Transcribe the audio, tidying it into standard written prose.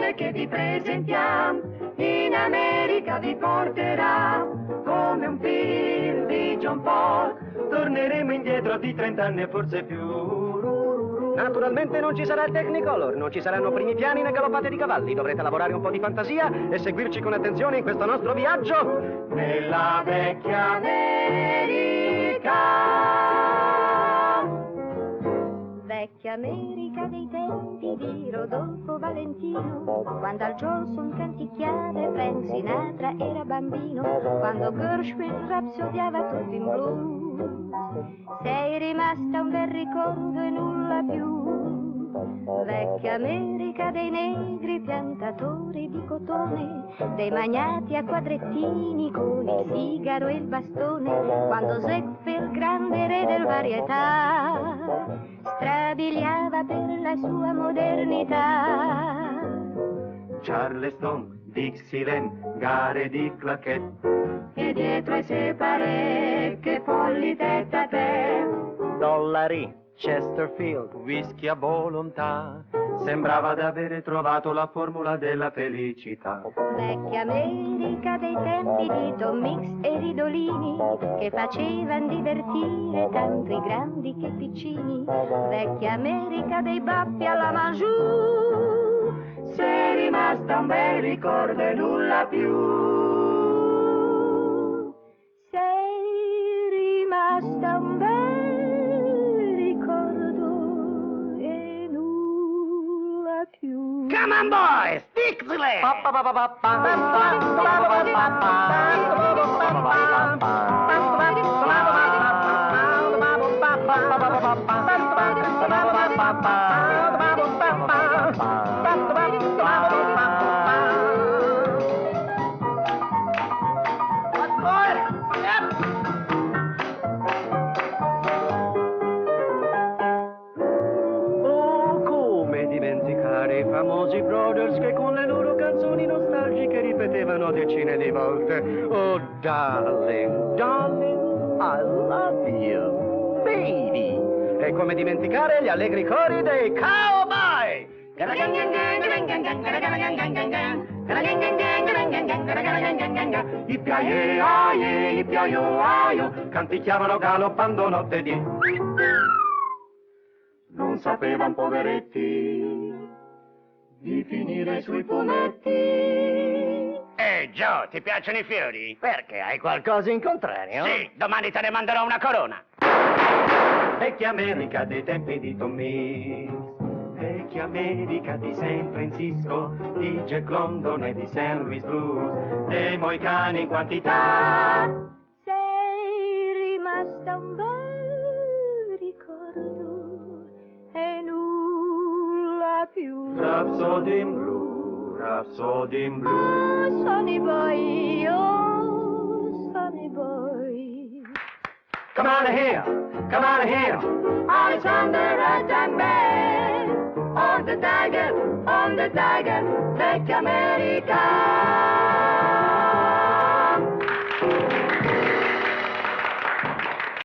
canzone che vi presentiamo in America vi porterà come un film di John Paul. Torneremo indietro di 30 anni e forse più. Naturalmente non ci sarà il Technicolor, non ci saranno primi piani né galoppate di cavalli. Dovrete lavorare un po' di fantasia e seguirci con attenzione in questo nostro viaggio Nella vecchia America. Vecchia America dei tempi di Rodolfo Valentino, quando al Johnson canticchiava Frank Sinatra era bambino, quando Gershwin rapsodiava tutto in blu. Sei rimasta un bel ricordo e nulla più. Vecchia America dei negri piantatori di cotone, dei magnati a quadrettini con il sigaro e il bastone, quando Zeppo, il grande re del varietà, strabiliava per la sua modernità. Charleston, Dixieland, gare di claquette. E dietro ai separé che polli tête a tête. dollari, Chesterfield, Whisky a volontà. Sembrava d'avere trovato la formula della felicità. Vecchia America dei tempi di Tom Mix e Ridolini, che facevano divertire tanto i grandi che i piccini. Vecchia America dei baffi alla Mangiù, Sei rimasta un bel ricordo e nulla più. sei rimasta un bel ricordo e nulla più. Come on boys, Dixieland! Oh, come dimenticare i famosi Brothers che con le loro canzoni nostalgiche ripetevano decine di volte: Oh darling, darling, I love you, baby. E come dimenticare gli allegri cori dei Cowboy. Yippie-aie, canticchiavano galoppando notte di. Non sapevan poveretti di finire sui fumetti. Joe, ti piacciono i fiori? Perché? Hai qualcosa in contrario? Sì, domani te ne manderò una corona. Vecchia America dei tempi di Tommy, vecchia America di San Francisco, di Jack London e di St. Louis Blues, dei moicani in quantità. Sei rimasta un bel ricordo e nulla più. Rhapsody in Blue, Rhapsody in Blue. Oh, Sonny Boy, oh, Sonny Boy. Come on here, come on here. Alexander Raghan Band, on the tiger, vecchia America.